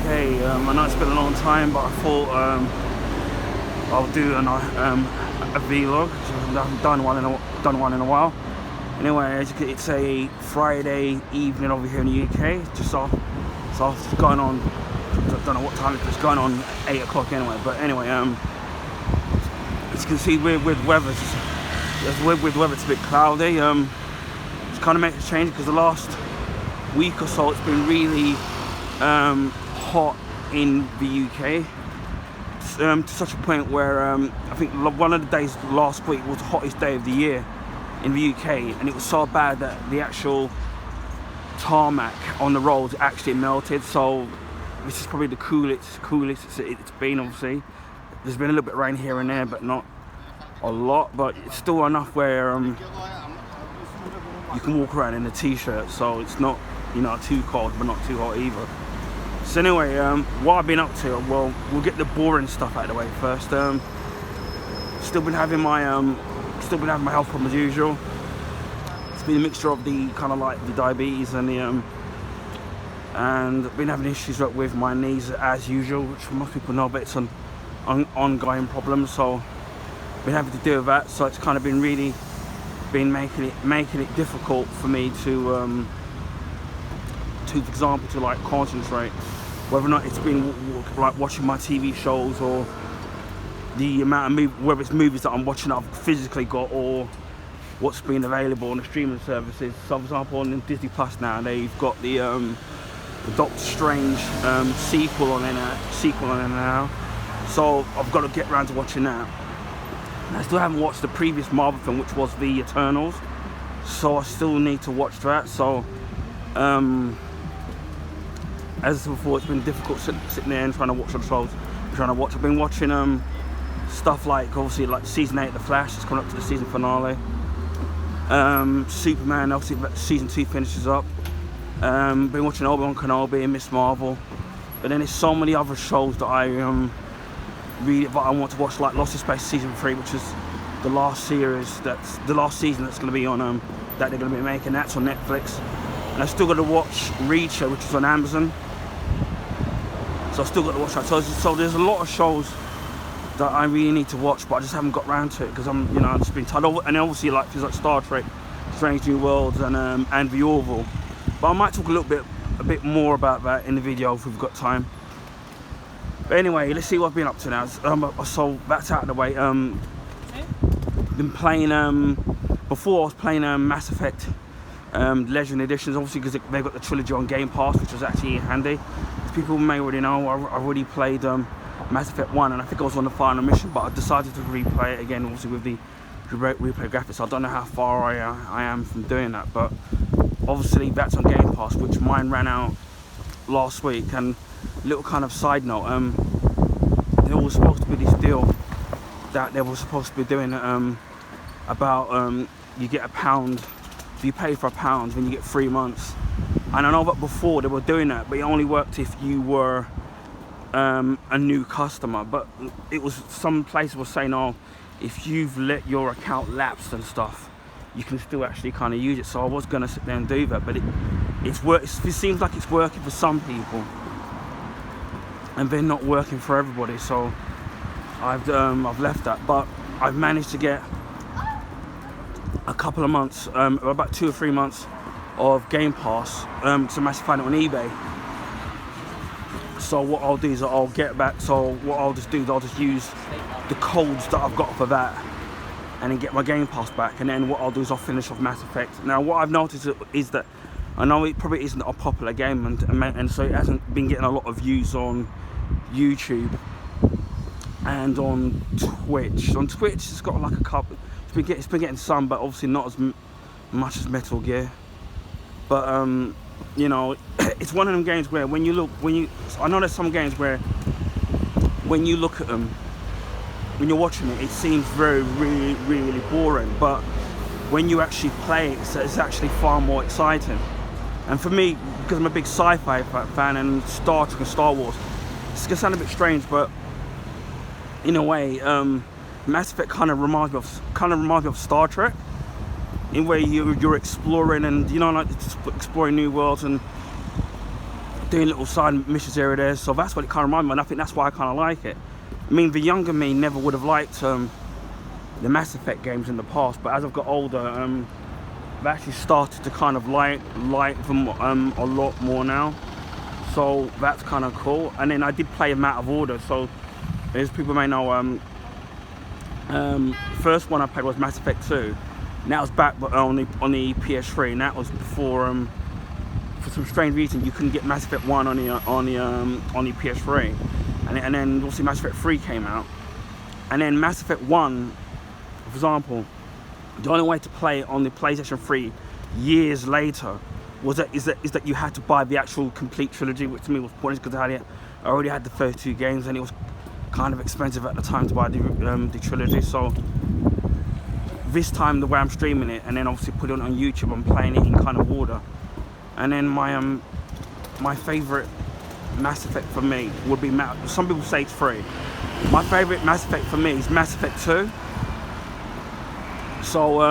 Okay, I know it's been a long time, but I thought I'll do a vlog. I haven't done one in a while. Anyway, it's a Friday evening over here in the UK. Just going on. I don't know what time it's going on. 8 o'clock anyway. But anyway, as you can see, with weather, it's a bit cloudy. It's kind of makes a change because the last week or so it's been really hot in the UK, to such a point where I think one of the days last week was the hottest day of the year in the UK, and it was so bad that the actual tarmac on the roads actually melted. So this is probably the coolest it's been. Obviously there's been a little bit of rain here and there, but not a lot, but it's still enough where you can walk around in a t-shirt, so it's not, you know, too cold but not too hot either. So anyway, what I've been up to, well, we'll get the boring stuff out of the way first. Still been having my health problems as usual. It's been a mixture of the kind of like the diabetes and and been having issues with my knees as usual, which most people know, but it's an ongoing problem. So been having to deal with that. So it's kind of been really making it difficult for me to for example, to like concentrate, whether or not it's been like watching my TV shows or the amount of whether it's movies that I'm watching that I've physically got or what's been available on the streaming services. So for example, on Disney Plus now, they've got the Doctor Strange sequel on there now. So I've got to get around to watching that. And I still haven't watched the previous Marvel film, which was the Eternals. So I still need to watch that. So as I said before, it's been difficult sitting there and trying to watch the shows. I've been watching stuff like, obviously, like season 8 of The Flash. It's coming up to the season finale. Superman, obviously season 2 finishes up. Been watching Obi-Wan Kenobi and Miss Marvel. But then there's so many other shows that I want to watch, like Lost in Space season 3, which is the last series. That's the last season that's going to be on that they're going to be making. That's on Netflix. And I still got to watch Reacher, which is on Amazon. So I still got to watch that. So there's a lot of shows that I really need to watch, but I just haven't got around to it because I've just been tired. And obviously, like things like Star Trek, Strange New Worlds, and The Orville. But I might talk a bit more about that in the video if we've got time. But anyway, let's see what I've been up to now. So that's out of the way. Been playing. Before I was playing Mass Effect Legendary Editions, obviously because they've got the trilogy on Game Pass, which was actually handy. As people may already know, I've already played Mass Effect 1, and I think I was on the final mission, but I decided to replay it again, obviously with the replay graphics. I don't know how far I am from doing that, but obviously that's on Game Pass, which mine ran out last week. And little kind of side note, there was supposed to be this deal that they were supposed to be doing about you get £1, you pay for £1 when you get 3 months. And I know that before they were doing that, but it only worked if you were a new customer. But it was, some places were saying, oh, if you've let your account lapse and stuff, you can still actually kind of use it. So I was going to sit there and do that, but it seems like it's working for some people and they're not working for everybody. So I've left that, but I've managed to get a couple of months, about 2 or 3 months of Game Pass, to manage to find it on eBay. So what I'll do is I'll get back. So what I'll just do is I'll just use the codes that I've got for that, and then get my Game Pass back. And then what I'll do is I'll finish off Mass Effect. Now what I've noticed is that I know it probably isn't a popular game, and so it hasn't been getting a lot of views on YouTube and on Twitch. On Twitch, it's got like a couple. It's been getting some, but obviously not as much as Metal Gear. But you know, it's one of them games where I know there's some games where when you look at them, when you're watching it, it seems really boring. But when you actually play it, it's actually far more exciting. And for me, because I'm a big sci-fi fan and Star Trek and Star Wars, it's gonna sound a bit strange, but in a way, Mass Effect kind of reminds me of Star Trek, in where you're exploring and like exploring new worlds, and doing little side missions here and there. So that's what it kind of reminds me, and I think that's why I kind of like it. I mean, the younger me never would have liked the Mass Effect games in the past, but as I've got older, I've actually started to kind of like them a lot more now. So that's kind of cool. And then I did play them out of order. So as people may know, first one I played was Mass Effect 2. And that was back on the PS3, and that was before for some strange reason you couldn't get Mass Effect 1 on the PS3, and then obviously Mass Effect 3 came out, and then Mass Effect 1, for example, the only way to play it on the PlayStation 3 years later is that you had to buy the actual complete trilogy, which to me was pointless because I already had the first 2 games, and it was kind of expensive at the time to buy the trilogy. So this time, the way I'm streaming it, and then obviously put it on YouTube, I'm playing it in kind of order. And then my favourite Mass Effect for me would be, some people say it's 3. My favourite Mass Effect for me is Mass Effect 2. So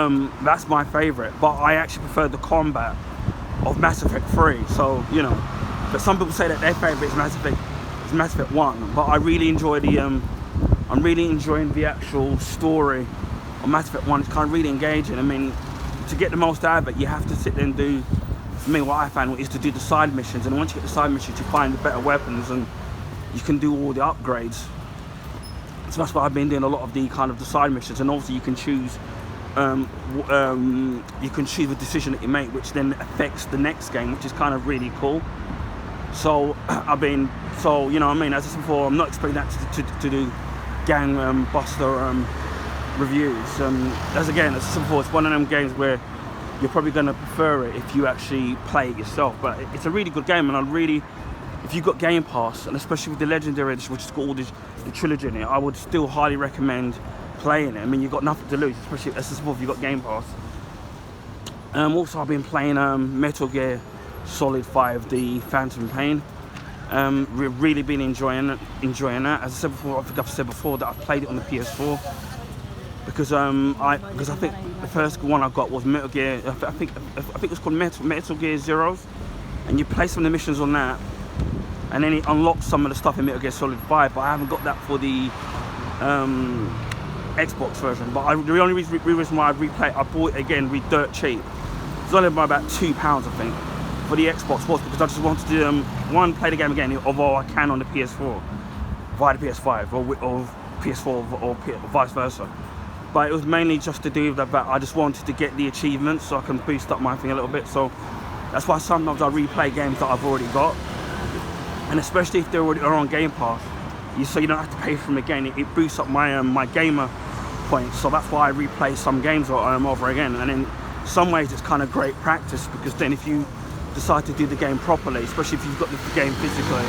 that's my favourite, but I actually prefer the combat of Mass Effect 3. So, you know, but some people say that their favourite is Mass Effect 1. But I really enjoy I'm really enjoying the actual story of Mass Effect 1. It's kind of really engaging. I mean, to get the most out of it, you have to sit there and do, for me, what I found is to do the side missions, and once you get the side missions, you find the better weapons, and you can do all the upgrades. So that's why I've been doing a lot of the kind of the side missions, and also you can choose the decision that you make, which then affects the next game, which is kind of really cool. So you know what I mean, as I said before, I'm not expecting that to do gang buster reviews. As I said before, it's one of them games where you're probably going to prefer it if you actually play it yourself. But it's a really good game, and if you've got Game Pass, and especially with the Legendary Edition, which has got all the trilogy in it, I would still highly recommend playing it. I mean, you've got nothing to lose, especially as if you've got Game Pass. Also, I've been playing Metal Gear Solid 5, the Phantom Pain. We've really been enjoying that. As I said before, I think I've said before that I've played it on the PS4 because I think the first one I got was Metal Gear. I think it was called Metal Gear Zeros, and you play some of the missions on that, and then it unlocks some of the stuff in Metal Gear Solid 5. But I haven't got that for the Xbox version. But the only reason why I bought it again dirt cheap. It's only by about £2, I think, for the Xbox was because I just wanted to play the game again, although I can on the PS4 via the PS5 or PS4 or vice versa. But it was mainly just to do with that. I just wanted to get the achievements so I can boost up my thing a little bit. So that's why sometimes I replay games that I've already got, and especially if they're already on Game Pass, so you don't have to pay for them again. It boosts up my my gamer points. So that's why I replay some games over again. And in some ways, it's kind of great practice because then if you decide to do the game properly, especially if you've got the game physically,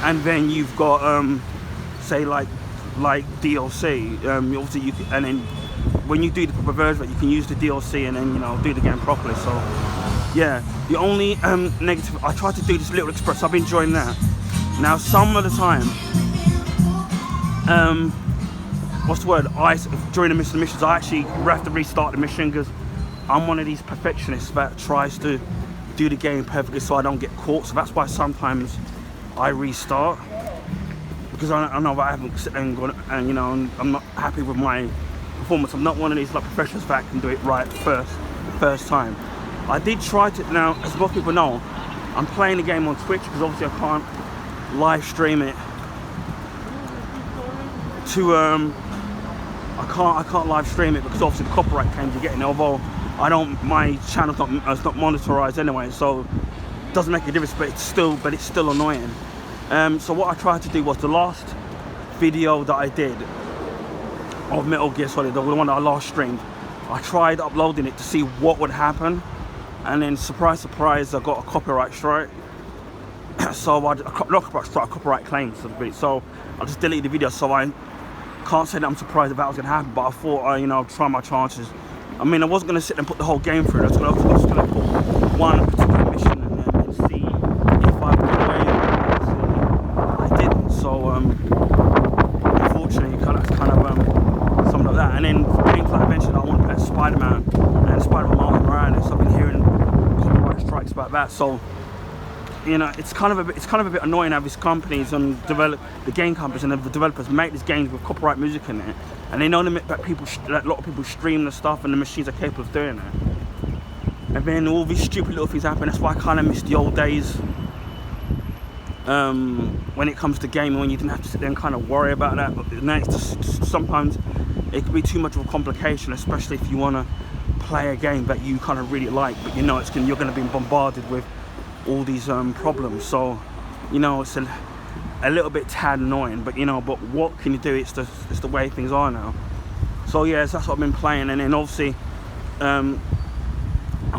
and then you've got say like DLC, obviously and then when you do the proper version, you can use the DLC and then, you know, do the game properly. So yeah, the only negative, I tried to do this Little Express. I've been enjoying that. Now some of the time, what's the word? During the missions, I actually have to restart the mission because I'm one of these perfectionists that tries to do the game perfectly so I don't get caught. So that's why sometimes I restart, because I know that I haven't sit there and gone, and you know, I'm not happy with my performance. I'm not one of these like professionals that can do it right first time. I did try to. Now, as most people know, I'm playing the game on Twitch because obviously I can't live stream it to I can't live stream it because obviously the copyright claims you're getting, although my channel's not monetized anyway, so it doesn't make a difference, but it's still annoying. So what I tried to do was the last video that I did of Metal Gear Solid, the one that I last streamed, I tried uploading it to see what would happen, and then surprise, surprise, I got a copyright strike. So not copyright strike, copyright claim, so to speak. So I just deleted the video. So I can't say that I'm surprised that was going to happen, but I thought, you know, I'd try my chances. I mean, I wasn't going to sit and put the whole game through. I was just going to put one particular mission and then see if I could play it. So I didn't. So unfortunately, that's kind of something like that. And then games like I mentioned, I want to play Spider-Man and Spider-Man Miles Morales. I've been hearing copyright strikes about that. So you know, it's kind of a bit annoying how these companies and the game companies and the developers make these games with copyright music in it, and they know that a lot of people stream the stuff and the machines are capable of doing it. And then all these stupid little things happen. That's why I kind of miss the old days. When it comes to gaming, when you didn't have to sit there and kind of worry about that. But now it's just sometimes it can be too much of a complication, especially if you want to play a game that you kind of really like, but you know you're going to be bombarded with all these problems. So you know, it's a little bit tad annoying, but you know, but what can you do? It's the way things are now. So yeah, so that's what I've been playing. And then obviously on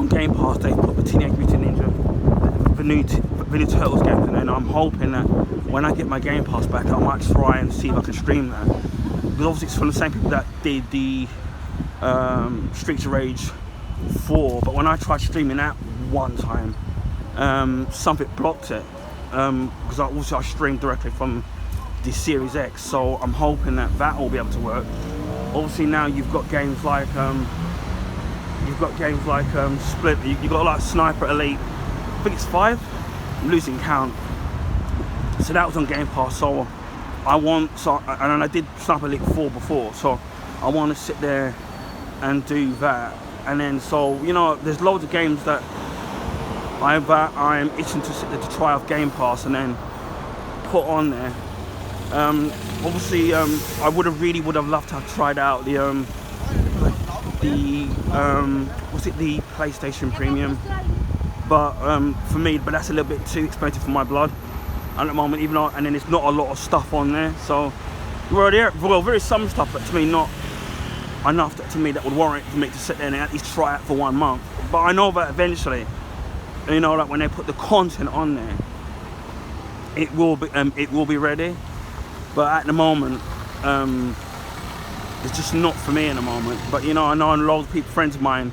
Game Pass they've put the Teenage Mutant Ninja, the new Turtles game, and I'm hoping that when I get my Game Pass back, I might try and see if I can stream that, because obviously it's from the same people that did the Streets of Rage 4, but when I tried streaming that one time, something blocked it, because I streamed directly from the Series X, so I'm hoping that will be able to work. Obviously now you've got games like Split, you've got like Sniper Elite, I think it's 5, I'm losing count. So that was on Game Pass, and I did Sniper Elite 4 before, so I want to sit there and do that. And then, so you know, there's loads of games that I'm itching to sit there to try off Game Pass and then put on there. Obviously, I would have loved to have tried out the PlayStation Premium, but for me, but that's a little bit too expensive for my blood at the moment. Even though, and then there's not a lot of stuff on there. So, there is some stuff, but to me, not enough to me that would warrant for me to sit there and at least try it for 1 month. But I know that eventually, you know, like when they put the content on there, it will be ready. But at the moment, it's just not for me at the moment. But you know, I know a lot of people, friends of mine,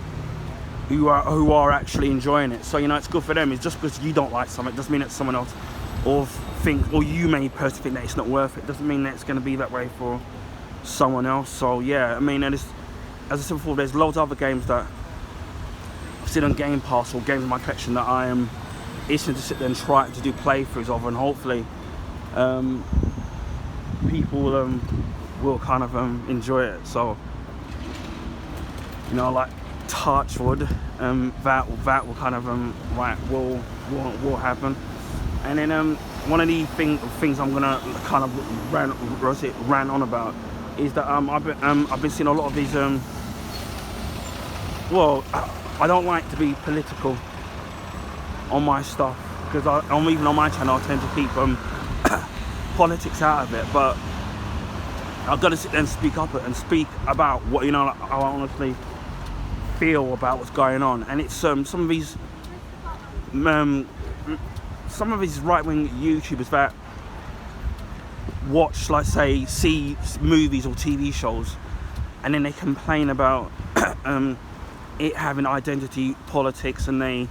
who are actually enjoying it. So you know, it's good for them. It's just because you don't like something, it doesn't mean that someone else or you may personally think that it's not worth it. Doesn't mean that it's going to be that way for someone else. So yeah, I mean, and as I said before, there's loads of other games that sit on Game Pass or games in my collection that I am itching to sit there and try to do playthroughs of, and hopefully people will kind of enjoy it. So you know, like Touchwood, that will kind of will happen. And then one of the things I'm gonna kind of rant on about is that I've been seeing a lot of these well, I don't like to be political on my stuff, because even on my channel I tend to keep politics out of it, but I've got to sit there and speak about what, you know, like, how I honestly feel about what's going on. And it's some of these right-wing YouTubers that watch, like, see movies or TV shows, and then they complain about it having identity politics, and they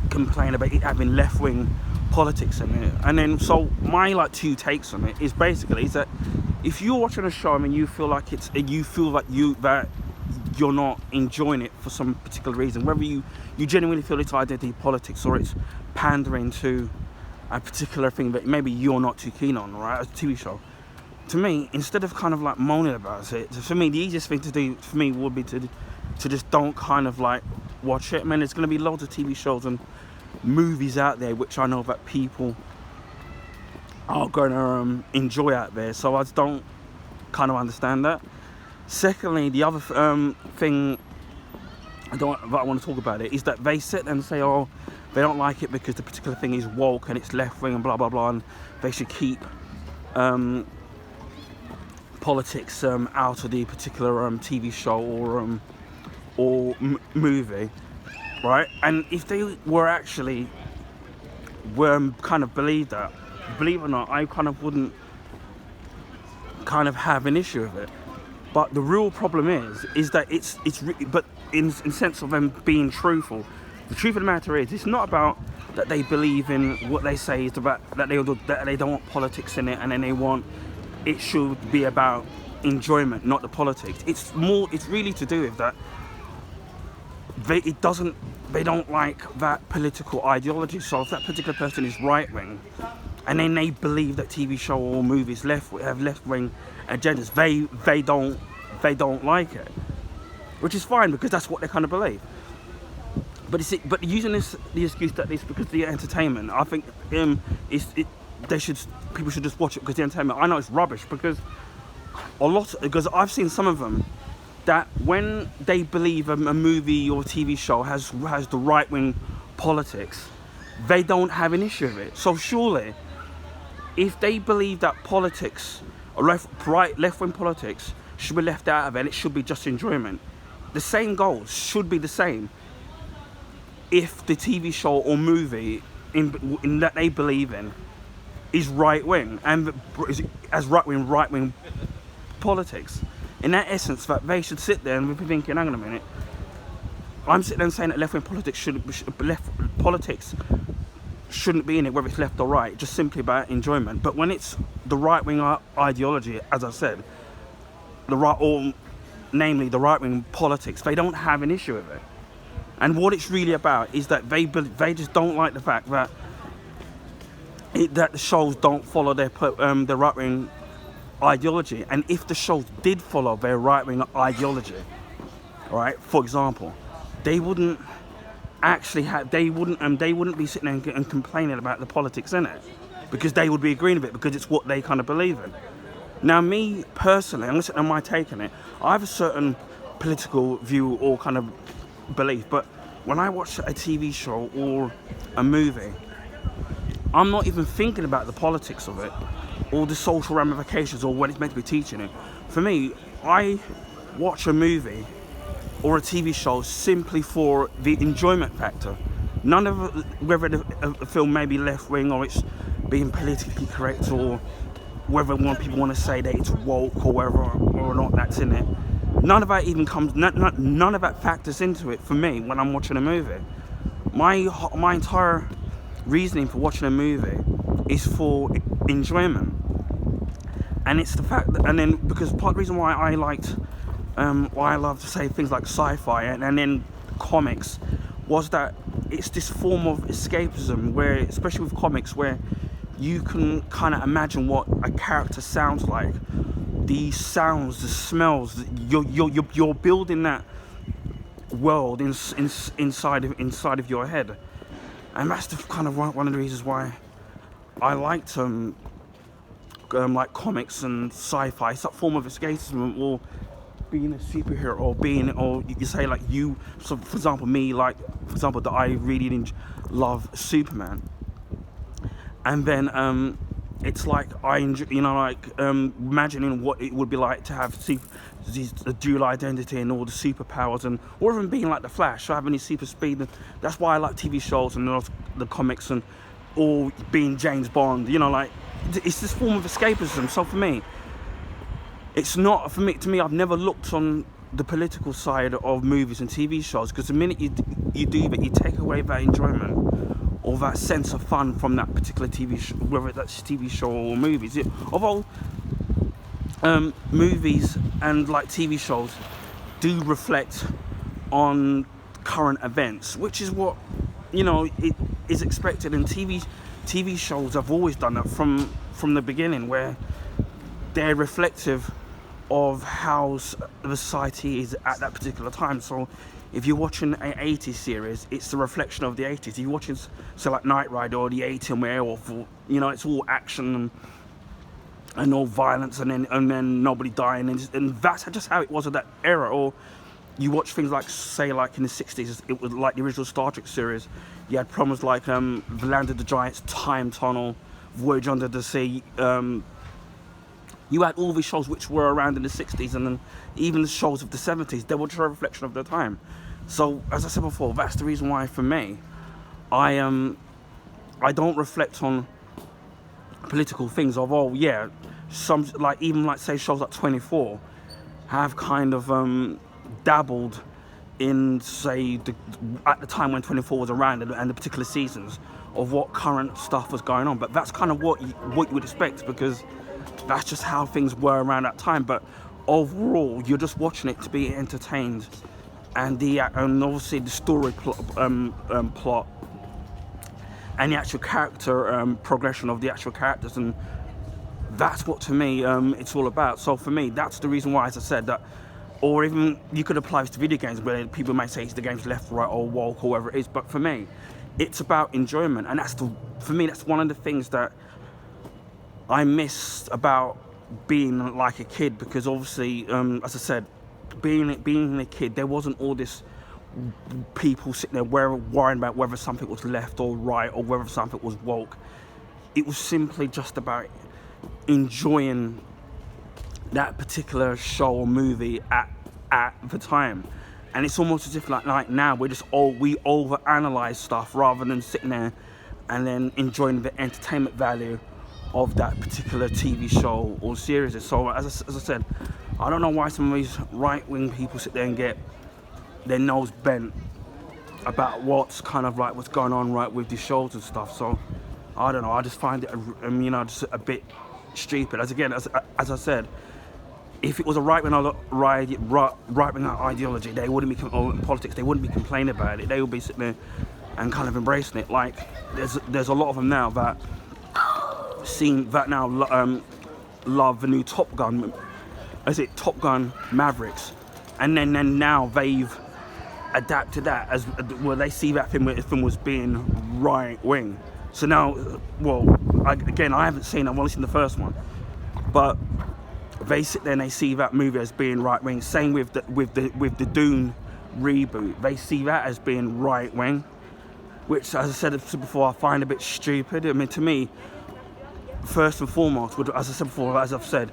complain about it having left-wing politics in it. And then, so my two takes on it is basically that if you're watching a show and you feel like that you're not enjoying it for some particular reason, whether you genuinely feel it's identity politics or it's pandering to a particular thing that maybe you're not too keen on, right, as a TV show, to me, instead of kind of like moaning about it, for me the easiest thing to do for me would be to just don't kind of like watch it. I mean, there's going to be loads of TV shows and movies out there which I know that people are going to enjoy out there, so I just don't kind of understand that. Secondly, the other thing I want to talk about it is that they sit and say, oh, they don't like it because the particular thing is woke and it's left wing and blah blah blah, and they should keep politics out of the particular TV show or movie, right? And if they kind of believe it or not, I kind of wouldn't kind of have an issue with it. But the real problem is that but in sense of them being truthful, the truth of the matter is, it's not about that they believe in what they say. It's about that they don't want politics in it, and then it should be about enjoyment, not the politics. It's really to do with that they don't like that political ideology. So if that particular person is right wing, and then they believe that TV show or movies have left wing agendas, they don't like it, which is fine because that's what they kind of believe. But using the excuse that it's because of the entertainment, I think people should just watch it because the entertainment. I know it's rubbish because because I've seen some of them that when they believe a movie or TV show has the right wing politics, they don't have an issue with it. So surely, if they believe that politics, or left wing politics, should be left out of it, it should be just enjoyment. The same goals should be the same if the TV show or movie in that they believe in is right wing and as right wing politics. In that essence, that they should sit there and be thinking, hang on a minute, I'm sitting there and saying that left wing politics shouldn't be in it, whether it's left or right, just simply about enjoyment. But when it's the right wing ideology, as I said, namely the right wing politics, they don't have an issue with it. And what it's really about is that they just don't like the fact that the shows don't follow their right wing ideology. And if the shows did follow their right wing ideology, right, for example, they wouldn't be sitting there and complaining about the politics in it, because they would be agreeing with it because it's what they kind of believe in. Now, me personally, I'm listening to my take on it. I have a certain political view or kind of belief, but when I watch a TV show or a movie, I'm not even thinking about the politics of it or the social ramifications or what it's meant to be teaching it. For me, I watch a movie or a TV show simply for the enjoyment factor. None of whether a film may be left wing or it's being politically correct, or whether people want to say that it's woke or whether or not that's in it. None of that even comes. None of that factors into it for me when I'm watching a movie. My entire reasoning for watching a movie is for enjoyment, and it's the fact that, and then because part of the reason why I love to say things like sci-fi and then comics was that it's this form of escapism where, especially with comics, where you can kind of imagine what a character sounds like, the sounds, the smells. You're building that world inside of your head, and that's the kind of one of the reasons why I liked like comics and sci-fi. It's that form of escapism, or being a superhero, or you say like you. So for example, me, like for example, that I really love Superman, and then it's like I enjoy, imagining what it would be like to have the dual identity and all the superpowers, or even being like the Flash, so having his super speed. And that's why I like TV shows and the comics, and or being James Bond. It's this form of escapism. So for me, it's not to me. I've never looked on the political side of movies and TV shows, because the minute you do that, you take away that enjoyment or that sense of fun from that particular TV show, whether that's TV show or movies. Although movies and like TV shows do reflect on current events, which is what it is expected. And TV shows have always done that from the beginning, where they're reflective of how the society is at that particular time. So if you're watching an 80s series, it's the reflection of the 80s. If you're watching, so like Knight Rider or the 80s Werewolf, it's all action and all violence, and then nobody dying, and that's just how it was at that era. Or you watch things like, say, like in the 60s, it was like the original Star Trek series. You had problems like The Land of the Giants, Time Tunnel, Voyage Under the Sea. You had all these shows which were around in the 60s, and then even the shows of the 70s, they were just a reflection of their time. So, as I said before, that's the reason why, for me, I don't reflect on political things. Although, yeah, some say shows like 24 have kind of dabbled in, say, at the time when 24 was around, and the particular seasons of what current stuff was going on. But that's kind of what you would expect, because that's just how things were around that time. But overall, you're just watching it to be entertained and obviously the story plot and the actual character progression of the actual characters, and that's what to me it's all about. So for me, that's the reason why, as I said, that, or even you could apply this to video games where people may say the game's left, right, or woke, or whatever it is, but for me, it's about enjoyment, and for me, that's one of the things that I miss about being like a kid, because obviously, as I said, being a kid, there wasn't all this people sitting there worrying about whether something was left or right or whether something was woke. It was simply just about enjoying that particular show or movie at the time. And it's almost as if like now we overanalyze stuff rather than sitting there and then enjoying the entertainment value of that particular TV show or series. So as I said, I don't know why some of these right-wing people sit there and get their nose bent about what's going on right with these shows and stuff. So I don't know, I just find it just a bit stupid. As I said, if it was a right-wing ideology, they wouldn't be, or politics, they wouldn't be complaining about it. They would be sitting there and kind of embracing it. Like there's a lot of them now that love the new Top Gun. Is it Top Gun Mavericks? And then now they've adapted that as well. They see that film was being right-wing. So now, I haven't seen it. I've only seen the first one, but they sit there and they see that movie as being right-wing. Same with the Dune reboot. They see that as being right-wing, which, as I said before, I find a bit stupid. I mean, to me, first and foremost, as I've said,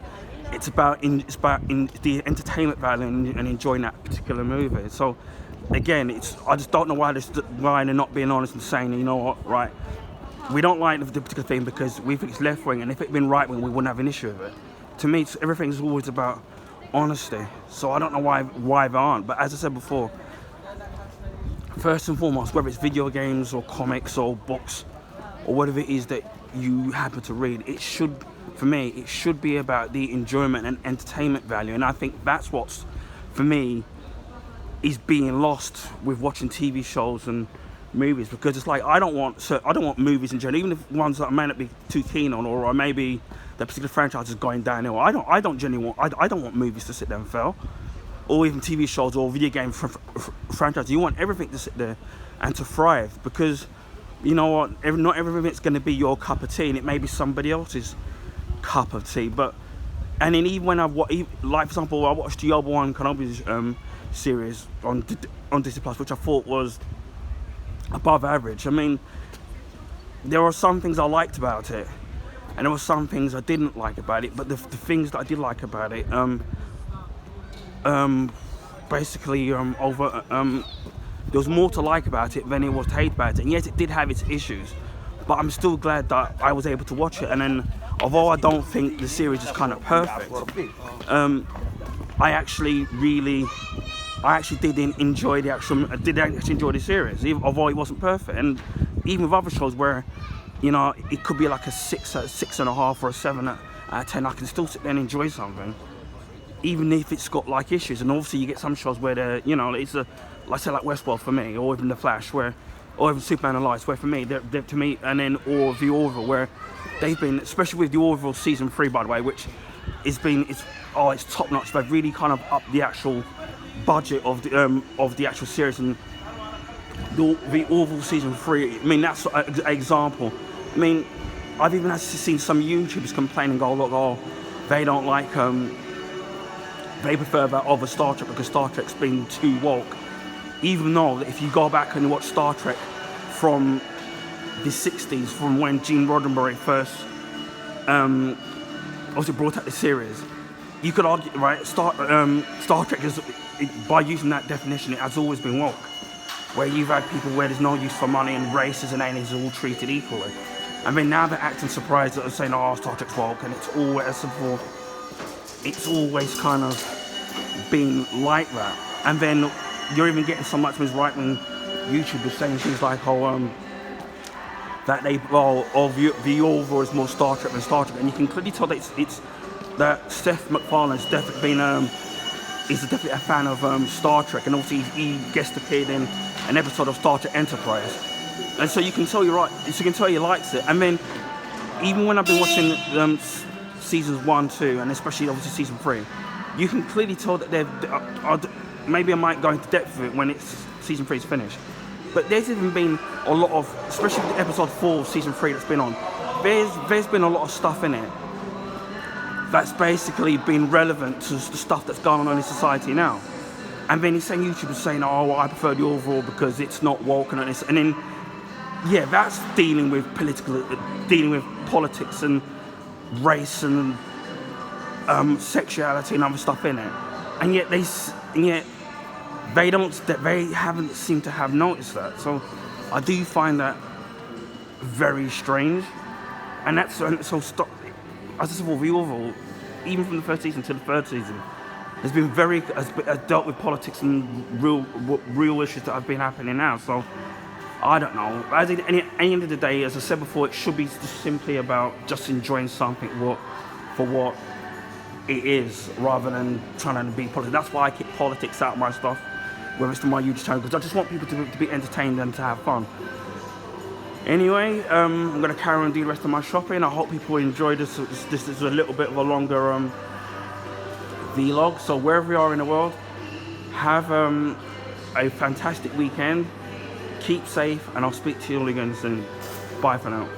it's about the entertainment value and enjoying that particular movie. So again, I just don't know why they're not being honest and saying, you know what, right, we don't like the particular thing because we think it's left wing, and if it'd been right wing, we wouldn't have an issue with it. To me, everything's always about honesty. So I don't know why they aren't. But as I said before, first and foremost, whether it's video games or comics or books or whatever it is that you happen to read, for me, it should be about the enjoyment and entertainment value. And I think that's what's, for me, is being lost with watching TV shows and movies, because it's like I don't want movies in general, even if ones that I may not be too keen on, or maybe the particular franchise is going downhill. I don't want movies to sit there and fail, or even TV shows or video game franchises. You want everything to sit there and to thrive, because you know what, not everything's going to be your cup of tea, and it may be somebody else's cup of tea. And then even when like for example, I watched the Obi-Wan Kenobi series on Disney Plus, which I thought was above average. I mean, there were some things I liked about it, and there were some things I didn't like about it. But the things that I did like about it, there was more to like about it than it was to hate about it. And yes, it did have its issues, but I'm still glad that I was able to watch it. And then, although I don't think the series is kind of perfect, I actually did enjoy the series, although it wasn't perfect. And even with other shows where, you know, it could be like a 6.5 or a 7 out of 10, I can still sit there and enjoy something, even if it's got like issues. And obviously you get some shows where they're, you know, it's like Westworld for me, or even The Flash, or even Superman and Lois, where for me, they're to me, and then or The Orville, where they've been, especially with The Orville season 3, by the way, which it's top notch. They've really kind of upped the actual budget of the actual series, and the Orville season 3. I mean, that's an example. I mean, I've even seen some YouTubers complain and go, look, they don't like they prefer that over Star Trek because Star Trek's been too woke. Even though if you go back and watch Star Trek from the 60s, from when Gene Roddenberry first also brought out the series, you could argue, right, Star Trek is, by using that definition, it has always been woke, where you've had people where there's no use for money and races and aliens are all treated equally. I mean, now they're acting surprised that they're saying, Star Trek's woke, and it's always kind of been like that. And then you're even getting some much right-wing YouTubers saying things like, that the Orville is more Star Trek than Star Trek, and you can clearly tell that it's that Seth MacFarlane's definitely been is definitely a fan of Star Trek, and also he guest appeared in an episode of Star Trek Enterprise, and so you can tell he likes it. And then even when I've been watching seasons 1, 2, and especially obviously season 3, you can clearly tell that maybe I might go into depth of it when season 3 is finished. But there's even been a lot of, especially with episode 4 of season 3 that's been on, there's been a lot of stuff in it that's basically been relevant to the stuff that's going on in society now. And then he's saying YouTube is saying, oh, well, I prefer the overall because it's not woke and this. And then, yeah, that's dealing with politics and race and sexuality and other stuff in it. And yet they haven't seemed to have noticed that. So I do find that very strange. And so as I said, overall, even from the first season to the third season, has dealt with politics and real issues that have been happening now. So I don't know. At the end of the day, as I said before, it should be just simply about just enjoying something for what it is, rather than trying to be politics. That's why I keep politics out of my stuff, whether it's to my YouTube channel, because I just want people to be entertained and to have fun. Anyway, I'm going to carry on and do the rest of my shopping. I hope people enjoy this. This is a little bit of a longer vlog. So wherever you are in the world, have a fantastic weekend. Keep safe, and I'll speak to you all again soon. Bye for now.